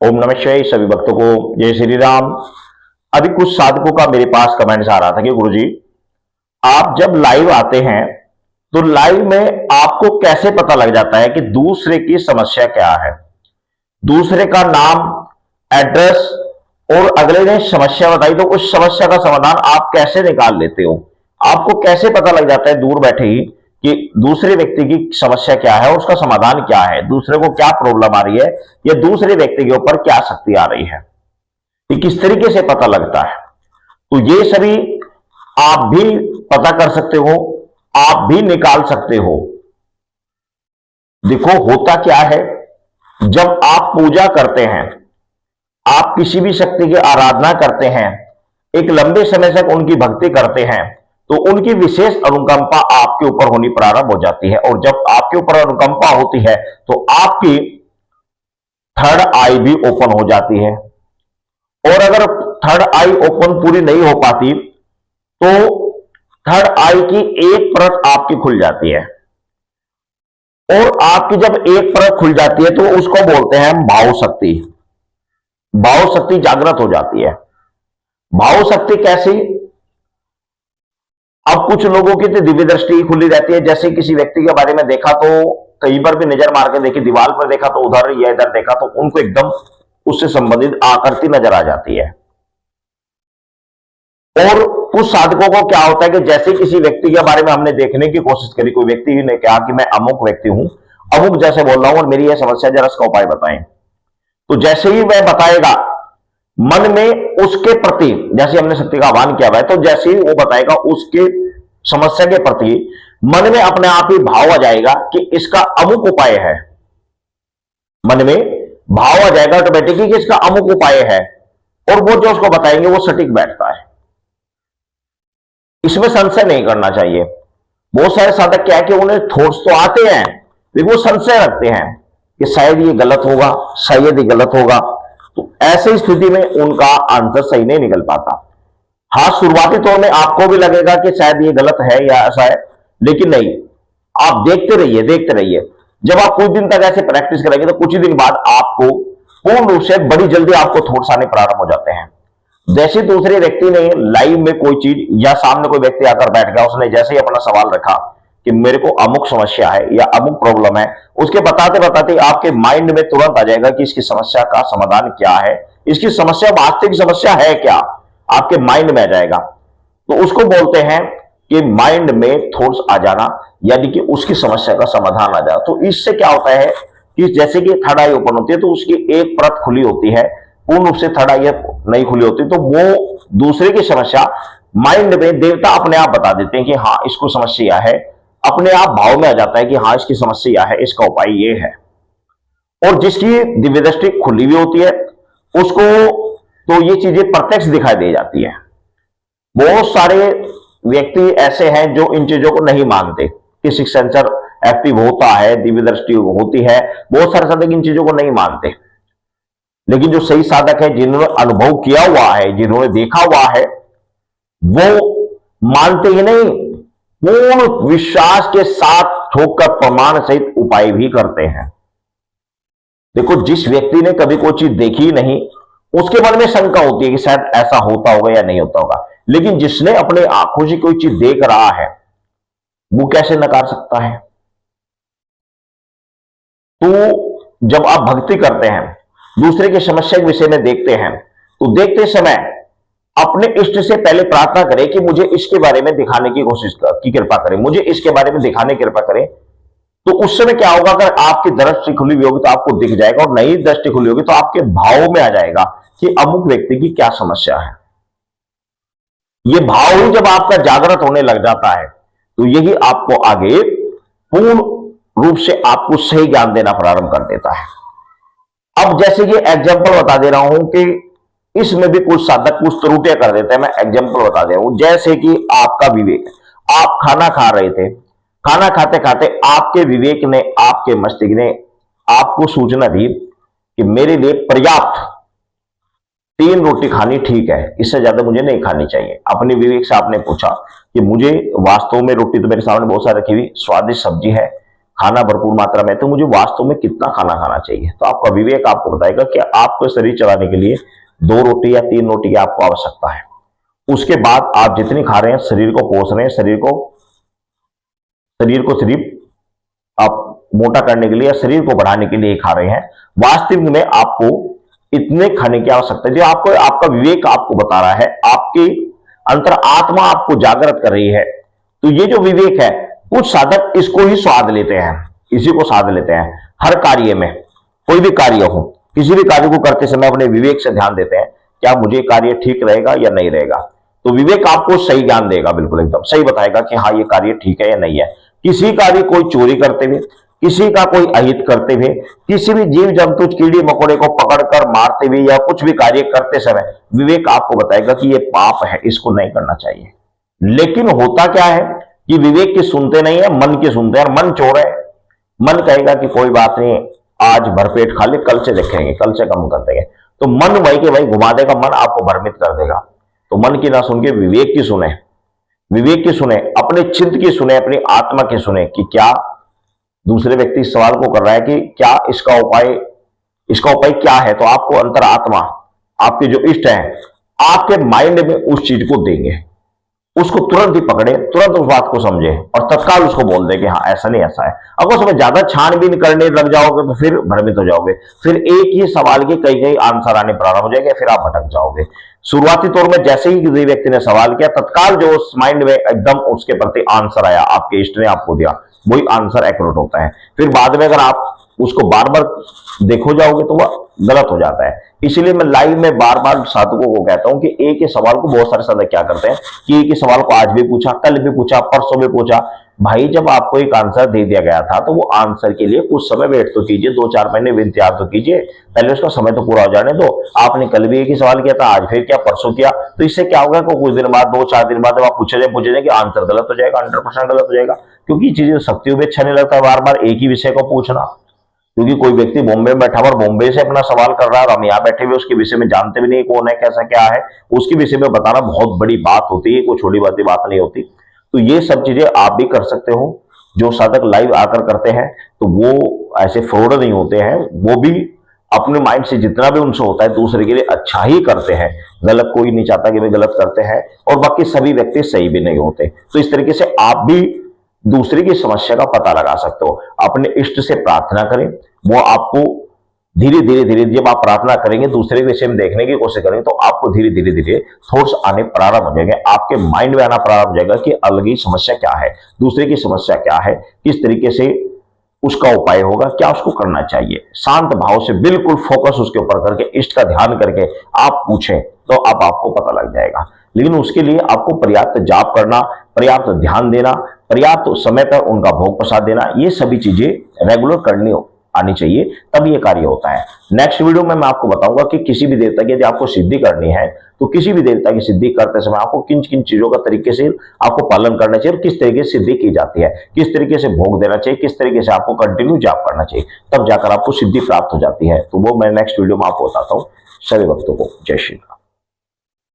ओम नमः शिवाय। सभी भक्तों को जय श्री राम। अभी कुछ साधकों का मेरे पास कमेंट्स आ रहा था कि गुरुजी, आप जब लाइव आते हैं तो लाइव में आपको कैसे पता लग जाता है कि दूसरे की समस्या क्या है, दूसरे का नाम, एड्रेस और अगले ने समस्या बताई तो उस समस्या का समाधान आप कैसे निकाल लेते हो? आपको कैसे पता लग जाता है दूर बैठे ही कि दूसरे व्यक्ति की समस्या क्या है और उसका समाधान क्या है, दूसरे को क्या प्रॉब्लम आ रही है या दूसरे व्यक्ति के ऊपर क्या शक्ति आ रही है? ये किस तरीके से पता लगता है? तो ये सभी आप भी पता कर सकते हो, आप भी निकाल सकते हो। देखो होता क्या है, जब आप पूजा करते हैं, आप किसी भी शक्ति की आराधना करते हैं, एक लंबे समय तक उनकी भक्ति करते हैं, तो उनकी विशेष अनुकंपा आपके ऊपर होनी प्रारंभ हो जाती है। और जब आपके ऊपर अनुकंपा होती है तो आपकी थर्ड आई भी ओपन हो जाती है। और अगर थर्ड आई ओपन पूरी नहीं हो पाती तो थर्ड आई की एक परत आपकी खुल जाती है। और आपकी जब एक परत खुल जाती है तो उसको बोलते हैं भाव शक्ति। भाव शक्ति जागृत हो जाती है। भाव शक्ति कैसी? अब कुछ लोगों की तो दिव्य दृष्टि खुली रहती है, जैसे किसी व्यक्ति के बारे में देखा तो कहीं पर भी नजर मार के देखी, दीवार पर देखा तो उधर या इधर देखा तो उनको एकदम उससे संबंधित आकृति नजर आ जाती है। और कुछ साधकों को क्या होता है कि जैसे किसी व्यक्ति के बारे में हमने देखने की कोशिश करी, कोई व्यक्ति ने कहा कि मैं अमुक व्यक्ति हूं, अमुक जैसे बोल रहा हूं और मेरी यह समस्या, जरा इसका उपाय बताएं। तो जैसे ही वह बताएगा, मन में उसके प्रति, जैसे हमने शक्ति का आह्वान किया हुआ है, तो जैसे ही वो बताएगा उसके समस्या के प्रति मन में अपने आप ही भाव आ जाएगा कि इसका अमुक उपाय है। मन में भाव आ जाएगा ऑटोमेटिकली कि इसका अमुक उपाय है, और वो जो उसको बताएंगे वो सटीक बैठता है। इसमें संशय नहीं करना चाहिए। बहुत सारे साधक क्या है कि उन्हें थॉट्स तो आते हैं लेकिन वो संशय रखते हैं कि शायद ये गलत होगा, शायद ये गलत होगा। तो ऐसी स्थिति में उनका आंसर सही नहीं निकल पाता। हाँ, शुरुआती तौर में आपको भी लगेगा कि शायद ये गलत है या ऐसा है, लेकिन नहीं, आप देखते रहिए, देखते रहिए। जब आप कुछ दिन तक ऐसे प्रैक्टिस करेंगे तो कुछ ही दिन बाद आपको पूर्ण रूप से बड़ी जल्दी आपको थॉट्स आने प्रारंभ हो जाते हैं। जैसे दूसरे व्यक्ति ने लाइव में कोई चीज या सामने कोई व्यक्ति आकर बैठ गया, उसने जैसे ही अपना सवाल रखा कि मेरे को अमुक समस्या है या अमुक प्रॉब्लम है, उसके बताते बताते आपके माइंड में तुरंत आ जाएगा कि इसकी समस्या का समाधान क्या है, इसकी समस्या वास्तविक समस्या है क्या, आपके माइंड में आ जाएगा। तो उसको बोलते हैं कि माइंड में थॉट्स आ जाना, यानी कि उसकी समस्या का समाधान आ जाना। तो इससे क्या होता है कि जैसे कि थर्ड आई ओपन होती है तो उसकी एक परत खुली होती है, पूर्ण रूप से थर्ड आई नहीं खुली होती, तो वो दूसरे की समस्या माइंड में देवता अपने आप बता देते हैं कि हाँ इसको समस्या है, अपने आप भाव में आ जाता है कि हाँ इसकी समस्या है, इसका उपाय ये है। और जिसकी दिव्य दृष्टि खुली हुई होती है उसको तो ये चीजें प्रत्यक्ष दिखाई दे जाती है। बहुत सारे व्यक्ति ऐसे हैं जो इन चीजों को नहीं मानते कि सिक्स सेंसर एक्टिव होता है, दिव्य दृष्टि होती है। बहुत सारे साधक इन चीजों को नहीं मानते, लेकिन जो सही साधक है, जिन्होंने अनुभव किया हुआ है, जिन्होंने देखा हुआ है, वो मानते ही नहीं, पूर्ण विश्वास के साथ ठोकर प्रमाण सहित उपाय भी करते हैं। देखो, जिस व्यक्ति ने कभी कोई चीज देखी नहीं उसके मन में शंका होती है कि शायद ऐसा होता होगा या नहीं होता होगा, लेकिन जिसने अपने आंखों से कोई चीज देख रहा है वो कैसे नकार सकता है? तो जब आप भक्ति करते हैं, दूसरे की समस्या के विषय में देखते हैं, तो देखते समय अपने इष्ट से पहले प्रार्थना करें कि मुझे इसके बारे में दिखाने की कोशिश की कृपा करें, मुझे इसके बारे में दिखाने की कृपा करें। तो उस समय क्या होगा, अगर आपकी दृष्टि खुली हुई होगी तो आपको दिख जाएगा, और नई दृष्टि खुली होगी तो आपके भाव में आ जाएगा कि अमुक व्यक्ति की क्या समस्या है। ये भाव ही जब आपका जागृत होने लग जाता है तो यही आपको आगे पूर्ण रूप से आपको सही ज्ञान देना प्रारंभ कर देता है। अब जैसे कि एग्जाम्पल बता दे रहा हूं कि इसमें भी कुछ साधक कुछ त्रुटियां कर देते हैं। मैं एग्जाम्पल बता दे रहा हूं, जैसे कि आपका विवेक, आप खाना खा रहे थे, खाना खाते खाते आपके विवेक ने, आपके मस्तिष्क ने आपको सूचना दी कि मेरे लिए पर्याप्त 3 रोटी खानी ठीक है, इससे ज्यादा मुझे नहीं खानी चाहिए। अपने विवेक से आपने पूछा कि मुझे वास्तव में रोटी तो मेरे सामने बहुत सारी रखी हुई, स्वादिष्ट सब्जी है, खाना भरपूर मात्रा में, तो मुझे वास्तव में कितना खाना खाना चाहिए। तो आपका विवेक आपको बताएगा कि आपको शरीर चलाने के लिए 2 रोटी या 3 रोटी की आपको आवश्यकता है। उसके बाद आप जितनी खा रहे हैं, शरीर को पोष रहे हैं, शरीर को सिर्फ आप मोटा करने के लिए या शरीर को बढ़ाने के लिए खा रहे हैं। वास्तविक में आपको इतने खाने की आवश्यकता है, जो आपको आपका विवेक आपको बता रहा है, आपकी अंतर आत्मा आपको जागृत कर रही है। तो ये जो विवेक है, कुछ साधक इसको ही स्वाद लेते हैं, इसी को स्वाद लेते हैं। हर कार्य में, कोई भी कार्य हो, किसी भी कार्य को करते समय अपने विवेक से ध्यान देते हैं, क्या मुझे कार्य ठीक रहेगा या नहीं रहेगा। तो विवेक आपको सही ज्ञान देगा, बिल्कुल एकदम सही बताएगा कि हाँ ये कार्य ठीक है या नहीं है। किसी का भी कोई चोरी करते हुए, किसी का कोई अहित करते हुए, किसी भी जीव जंतु कीड़े मकोड़े को पकड़कर मारते हुए या कुछ भी कार्य करते समय विवेक आपको बताएगा कि ये पाप है, इसको नहीं करना चाहिए। लेकिन होता क्या है कि विवेक की सुनते नहीं है, मन की सुनते हैं। और मन चोर है, मन कहेगा कि कोई बात नहीं, आज भरपेट खा ले, कल से देखेंगे, कल से कम कर देंगे। तो मन वही के वही घुमा देगा, मन आपको भ्रमित कर देगा। तो मन की ना सुन के विवेक की सुने, विवेक की सुने, अपने चित्त की सुने, अपनी आत्मा की सुने कि क्या दूसरे व्यक्ति इस सवाल को कर रहा है कि क्या इसका उपाय क्या है। तो आपको अंतरात्मा, आपके जो इष्ट है, आपके माइंड में उस चीज को देंगे, उसको तुरंत ही पकड़े, तुरंत उस बात को समझे और तत्काल उसको बोल दे कि हाँ ऐसा नहीं ऐसा है। अगर उसमें ज्यादा छानबीन करने लग जाओगे तो फिर भ्रमित हो जाओगे, फिर एक ही सवाल के कई कई आंसर आने प्रारंभ हो जाएंगे, फिर आप भटक जाओगे। शुरुआती तौर में जैसे ही किसी व्यक्ति ने सवाल किया, तत्काल जो उस माइंड में एकदम उसके प्रति आंसर आया, आपके इष्ट ने आपको दिया, वही आंसर एक्यूरेट होता है। फिर बाद में अगर आप उसको बार बार देखो जाओगे तो वह गलत हो जाता है। इसलिए मैं लाइव में बार बार साधकों को कहता हूं कि एक ही सवाल को बहुत सारे साधक क्या करते हैं कि एक ही सवाल को आज भी पूछा, कल भी पूछा, परसों भी पूछा। भाई जब आपको एक आंसर दे दिया गया था तो वो आंसर के लिए कुछ समय वेट तो कीजिए, 2-4 महीने इंतजार तो कीजिए, पहले उसका समय तो पूरा हो जाने दो। आपने कल भी एक ही सवाल किया था, आज फिर क्या, परसों किया, तो इससे क्या होगा कि कुछ दिन बाद, 2-4 दिन बाद जब आप पूछे जाए कि आंसर गलत हो जाएगा, 100% गलत हो जाएगा। क्योंकि चीजें शक्तियों भी अच्छा नहीं लगता बार बार एक ही विषय को पूछना। क्योंकि कोई व्यक्ति बॉम्बे में बैठा हुआ और बॉम्बे से अपना सवाल कर रहा है और हम यहाँ बैठे हुए उसके विषय में जानते भी नहीं कौन है, कैसा क्या है, उसके विषय में बताना बहुत बड़ी बात होती है, कोई छोटी बात नहीं होती। तो ये सब चीजें आप भी कर सकते हो। जो साधक लाइव आकर करते हैं तो वो ऐसे फ्रॉड नहीं होते हैं, वो भी अपने माइंड से जितना भी उनसे होता है दूसरे के लिए अच्छा ही करते हैं। गलत कोई नहीं चाहता कि वे गलत करते हैं, और बाकी सभी व्यक्ति सही भी नहीं होते। तो इस तरीके से आप भी दूसरे की समस्या का पता लगा सकते हो। अपने इष्ट से प्रार्थना करें, वो आपको धीरे धीरे जब आप प्रार्थना करेंगे, दूसरे के विषय में देखने की कोशिश करेंगे, तो आपको धीरे धीरे थॉट्स आने प्रारंभ हो जाएंगे, आपके माइंड में आना प्रारंभ हो जाएगा कि अलग ही समस्या क्या है, दूसरे की समस्या क्या है, किस तरीके से उसका उपाय होगा, क्या उसको करना चाहिए। शांत भाव से बिल्कुल फोकस उसके ऊपर करके, इष्ट का ध्यान करके आप पूछें तो अब आपको पता लग जाएगा। लेकिन उसके लिए आपको पर्याप्त जाप करना, पर्याप्त ध्यान देना, पर्याप्त समय पर उनका भोग प्रसाद देना, ये सभी चीजें रेगुलर करनी आनी चाहिए, तब ये कार्य होता है। नेक्स्ट वीडियो में मैं आपको बताऊंगा कि किसी भी देवता की यदि आपको सिद्धि करनी है तो किसी भी देवता की सिद्धि करते समय आपको किन किन चीजों का तरीके से आपको पालन करना चाहिए और किस तरीके से सिद्धि की जाती है, किस तरीके से भोग देना चाहिए, किस तरीके से आपको कंटिन्यू जाप करना चाहिए, तब जाकर आपको सिद्धि प्राप्त हो जाती है। तो वो मैं नेक्स्ट वीडियो में आपको बताता हूँ। सभी भक्तों को जय श्री राम।